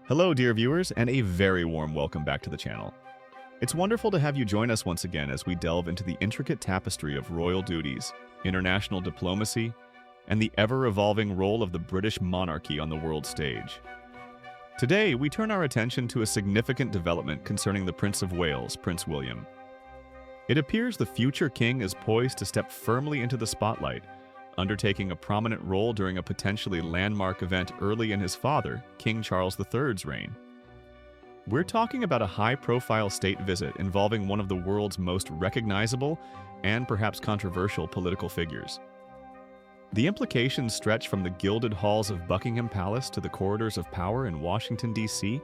Hello, dear viewers, and a very warm welcome back to the channel. It's wonderful to have you join us once again as we delve into the intricate tapestry of royal duties, international diplomacy, and the ever-evolving role of the British monarchy on the world stage. Today, we turn our attention to a significant development concerning the Prince of Wales, Prince William. It appears the future king is poised to step firmly into the spotlight, undertaking a prominent role during a potentially landmark event early in his father, King Charles III's reign. We're talking about a high-profile state visit involving one of the world's most recognizable and perhaps controversial political figures. The implications stretch from the gilded halls of Buckingham Palace to the corridors of power in Washington, D.C.,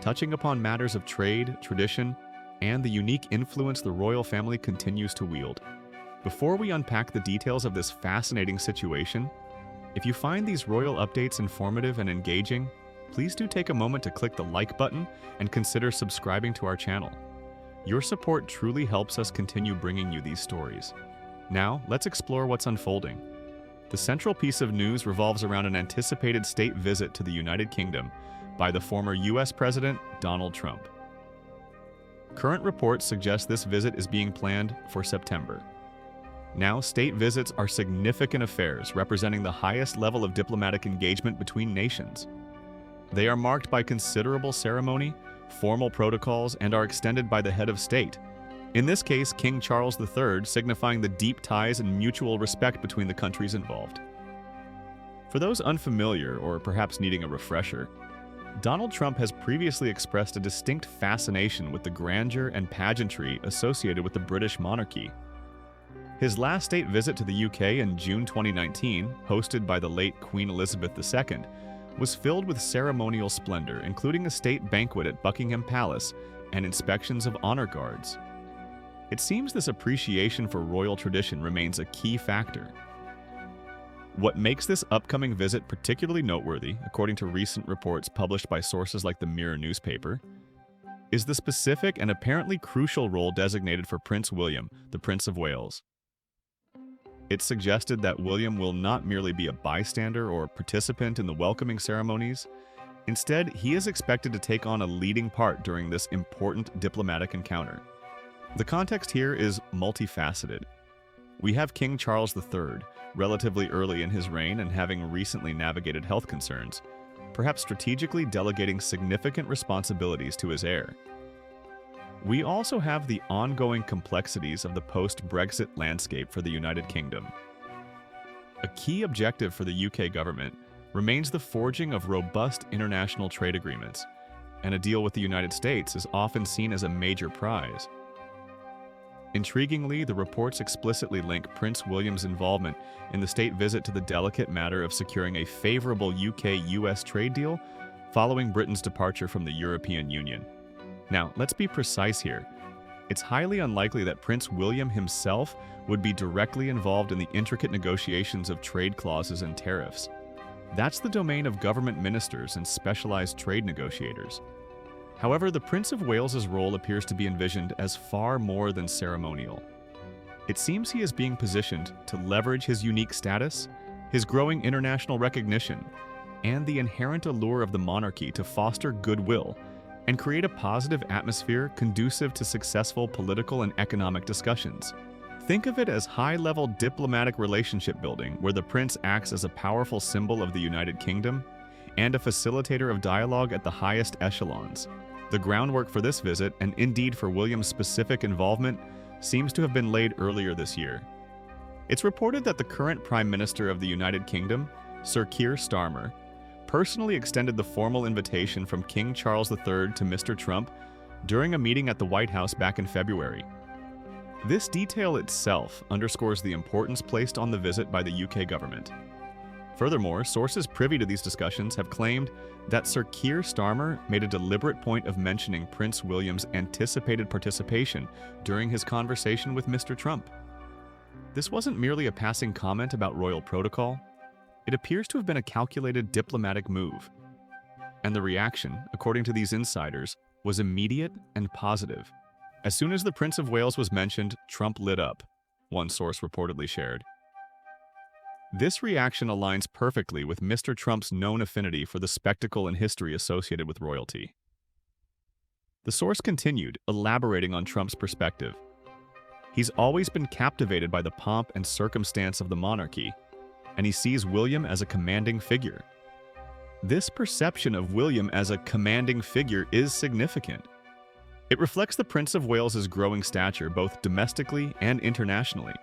touching upon matters of trade, tradition, and the unique influence the royal family continues to wield. Before we unpack the details of this fascinating situation, if you find these royal updates informative and engaging, please do take a moment to click the like button and consider subscribing to our channel. Your support truly helps us continue bringing you these stories. Now, let's explore what's unfolding. The central piece of news revolves around an anticipated state visit to the United Kingdom by the former U.S. President Donald Trump. Current reports suggest this visit is being planned for September. Now, state visits are significant affairs representing the highest level of diplomatic engagement between nations. They are marked by considerable ceremony, formal protocols, and are extended by the head of state. In this case, King Charles III, signifying the deep ties and mutual respect between the countries involved. For those unfamiliar or perhaps needing a refresher, Donald Trump has previously expressed a distinct fascination with the grandeur and pageantry associated with the British monarchy. His last state visit to the UK in June 2019, hosted by the late Queen Elizabeth II, was filled with ceremonial splendor, including a state banquet at Buckingham Palace and inspections of honor guards. It seems this appreciation for royal tradition remains a key factor. What makes this upcoming visit particularly noteworthy, according to recent reports published by sources like the Mirror newspaper, is the specific and apparently crucial role designated for Prince William, the Prince of Wales. It's suggested that William will not merely be a bystander or participant in the welcoming ceremonies. Instead, he is expected to take on a leading part during this important diplomatic encounter. The context here is multifaceted. We have King Charles III, relatively early in his reign and having recently navigated health concerns, perhaps strategically delegating significant responsibilities to his heir. We also have the ongoing complexities of the post-Brexit landscape for the United Kingdom. A key objective for the UK government remains the forging of robust international trade agreements, and a deal with the United States is often seen as a major prize. Intriguingly, the reports explicitly link Prince William's involvement in the state visit to the delicate matter of securing a favorable UK-US trade deal following Britain's departure from the European Union. Now, let's be precise here. It's highly unlikely that Prince William himself would be directly involved in the intricate negotiations of trade clauses and tariffs. That's the domain of government ministers and specialized trade negotiators. However, the Prince of Wales's role appears to be envisioned as far more than ceremonial. It seems he is being positioned to leverage his unique status, his growing international recognition, and the inherent allure of the monarchy to foster goodwill and create a positive atmosphere conducive to successful political and economic discussions. Think of it as high-level diplomatic relationship building, where the prince acts as a powerful symbol of the United Kingdom and a facilitator of dialogue at the highest echelons. The groundwork for this visit, and indeed for William's specific involvement, seems to have been laid earlier this year. It's reported that the current Prime Minister of the United Kingdom, Sir Keir Starmer, personally extended the formal invitation from King Charles III to Mr. Trump during a meeting at the White House back in February. This detail itself underscores the importance placed on the visit by the UK government. Furthermore, sources privy to these discussions have claimed that Sir Keir Starmer made a deliberate point of mentioning Prince William's anticipated participation during his conversation with Mr. Trump. This wasn't merely a passing comment about royal protocol. It appears to have been a calculated diplomatic move. And the reaction, according to these insiders, was immediate and positive. As soon as the Prince of Wales was mentioned, Trump lit up, one source reportedly shared. This reaction aligns perfectly with Mr. Trump's known affinity for the spectacle and history associated with royalty. The source continued, elaborating on Trump's perspective. He's always been captivated by the pomp and circumstance of the monarchy, and he sees William as a commanding figure. This perception of William as a commanding figure is significant. It reflects the Prince of Wales's growing stature both domestically and internationally.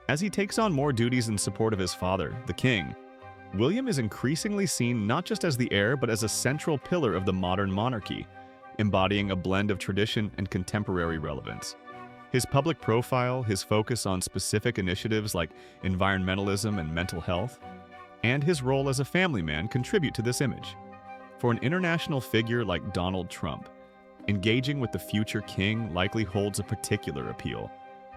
As he takes on more duties in support of his father, the king, William is increasingly seen not just as the heir but as a central pillar of the modern monarchy, embodying a blend of tradition and contemporary relevance. His public profile, his focus on specific initiatives like environmentalism and mental health, and his role as a family man contribute to this image. For an international figure like Donald Trump, engaging with the future king likely holds a particular appeal,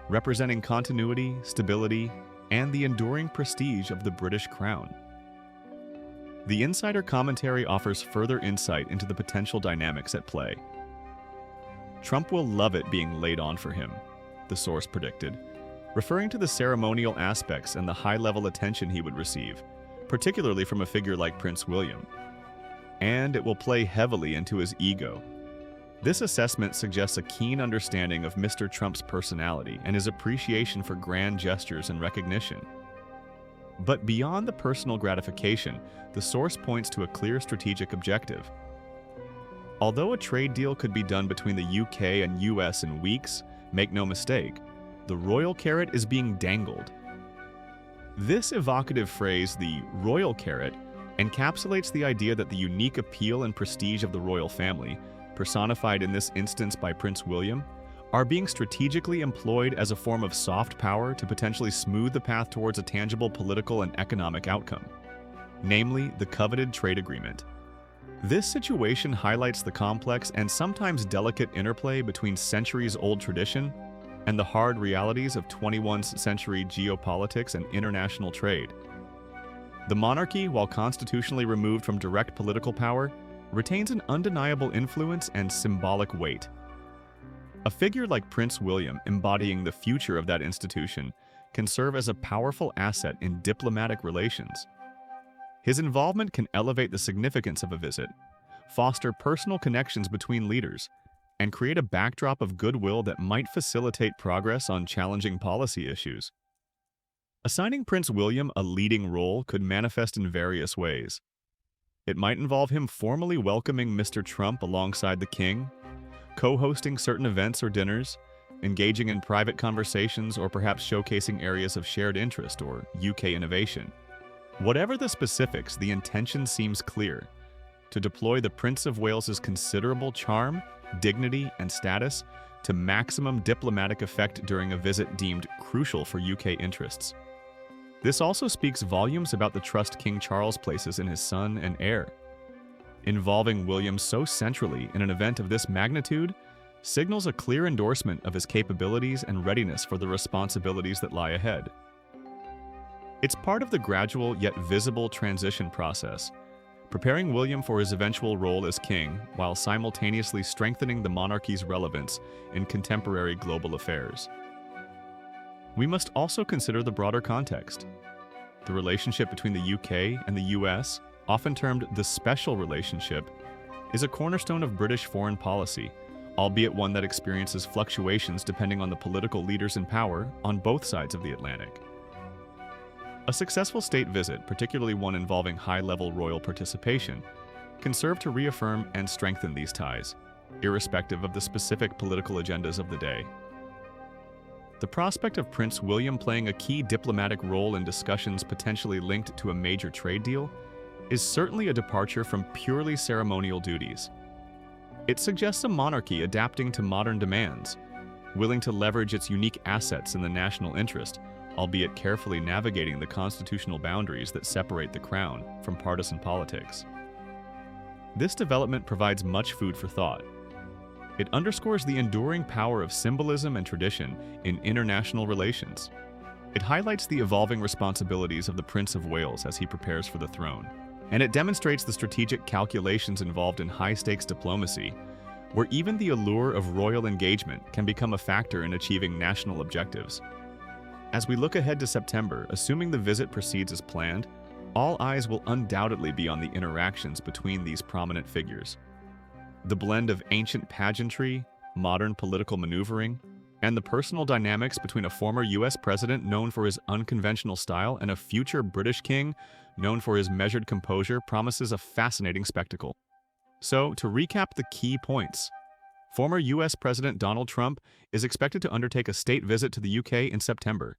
representing continuity, stability, and the enduring prestige of the British crown. The insider commentary offers further insight into the potential dynamics at play. Trump will love it being laid on for him, the source predicted, referring to the ceremonial aspects and the high-level attention he would receive, particularly from a figure like Prince William. And it will play heavily into his ego. This assessment suggests a keen understanding of Mr. Trump's personality and his appreciation for grand gestures and recognition. But beyond the personal gratification, the source points to a clear strategic objective. Although a trade deal could be done between the UK and US in weeks, make no mistake, the royal carrot is being dangled. This evocative phrase, the royal carrot, encapsulates the idea that the unique appeal and prestige of the royal family, personified in this instance by Prince William, are being strategically employed as a form of soft power to potentially smooth the path towards a tangible political and economic outcome, namely the coveted trade agreement. This situation highlights the complex and sometimes delicate interplay between centuries-old tradition and the hard realities of 21st century geopolitics and international trade. The monarchy, while constitutionally removed from direct political power, retains an undeniable influence and symbolic weight. A figure like Prince William, embodying the future of that institution, can serve as a powerful asset in diplomatic relations. His involvement can elevate the significance of a visit, foster personal connections between leaders, and create a backdrop of goodwill that might facilitate progress on challenging policy issues. Assigning Prince William a leading role could manifest in various ways. It might involve him formally welcoming Mr. Trump alongside the king, co-hosting certain events or dinners, engaging in private conversations, or perhaps showcasing areas of shared interest or UK innovation. Whatever the specifics, the intention seems clear: to deploy the Prince of Wales's considerable charm, dignity, and status to maximum diplomatic effect during a visit deemed crucial for UK interests. This also speaks volumes about the trust King Charles places in his son and heir. Involving William so centrally in an event of this magnitude signals a clear endorsement of his capabilities and readiness for the responsibilities that lie ahead. It's part of the gradual yet visible transition process, preparing William for his eventual role as king while simultaneously strengthening the monarchy's relevance in contemporary global affairs. We must also consider the broader context. The relationship between the UK and the US, often termed the special relationship, is a cornerstone of British foreign policy, albeit one that experiences fluctuations depending on the political leaders in power on both sides of the Atlantic. A successful state visit, particularly one involving high-level royal participation, can serve to reaffirm and strengthen these ties, irrespective of the specific political agendas of the day. The prospect of Prince William playing a key diplomatic role in discussions potentially linked to a major trade deal is certainly a departure from purely ceremonial duties. It suggests a monarchy adapting to modern demands, willing to leverage its unique assets in the national interest, albeit carefully navigating the constitutional boundaries that separate the crown from partisan politics. This development provides much food for thought. It underscores the enduring power of symbolism and tradition in international relations. It highlights the evolving responsibilities of the Prince of Wales as he prepares for the throne. And it demonstrates the strategic calculations involved in high-stakes diplomacy, where even the allure of royal engagement can become a factor in achieving national objectives. As we look ahead to September, assuming the visit proceeds as planned, all eyes will undoubtedly be on the interactions between these prominent figures. The blend of ancient pageantry, modern political maneuvering, and the personal dynamics between a former US president known for his unconventional style and a future British king known for his measured composure promises a fascinating spectacle. So, to recap the key points, former US President Donald Trump is expected to undertake a state visit to the UK in September,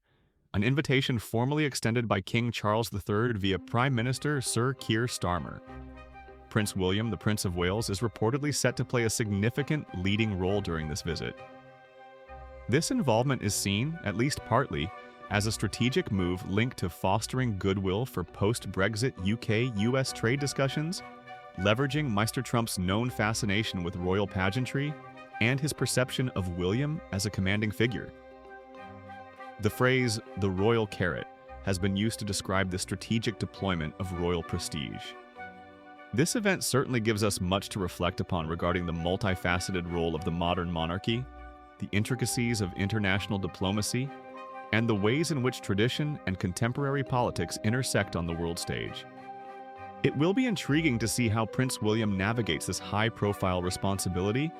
an invitation formally extended by King Charles III via Prime Minister Sir Keir Starmer. Prince William, the Prince of Wales, is reportedly set to play a significant leading role during this visit. This involvement is seen, at least partly, as a strategic move linked to fostering goodwill for post-Brexit UK-US trade discussions, leveraging Mr. Trump's known fascination with royal pageantry and his perception of William as a commanding figure. The phrase, "the royal carrot," has been used to describe the strategic deployment of royal prestige. This event certainly gives us much to reflect upon regarding the multifaceted role of the modern monarchy, the intricacies of international diplomacy, and the ways in which tradition and contemporary politics intersect on the world stage. It will be intriguing to see how Prince William navigates this high-profile responsibility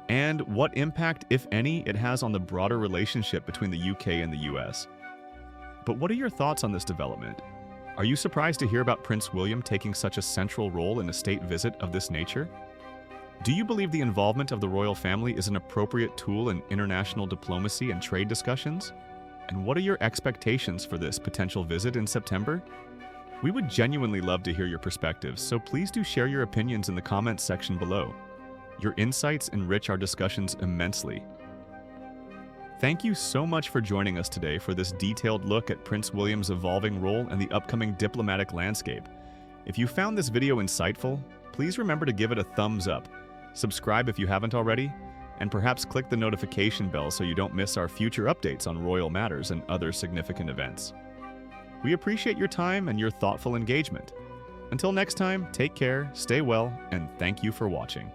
and what impact, if any, it has on the broader relationship between the UK and the US. But what are your thoughts on this development? Are you surprised to hear about Prince William taking such a central role in a state visit of this nature? Do you believe the involvement of the royal family is an appropriate tool in international diplomacy and trade discussions? And what are your expectations for this potential visit in September? We would genuinely love to hear your perspectives, so please do share your opinions in the comments section below. Your insights enrich our discussions immensely. Thank you so much for joining us today for this detailed look at Prince William's evolving role and the upcoming diplomatic landscape. If you found this video insightful, please remember to give it a thumbs up, subscribe if you haven't already, and perhaps click the notification bell so you don't miss our future updates on royal matters and other significant events. We appreciate your time and your thoughtful engagement. Until next time, take care, stay well, and thank you for watching.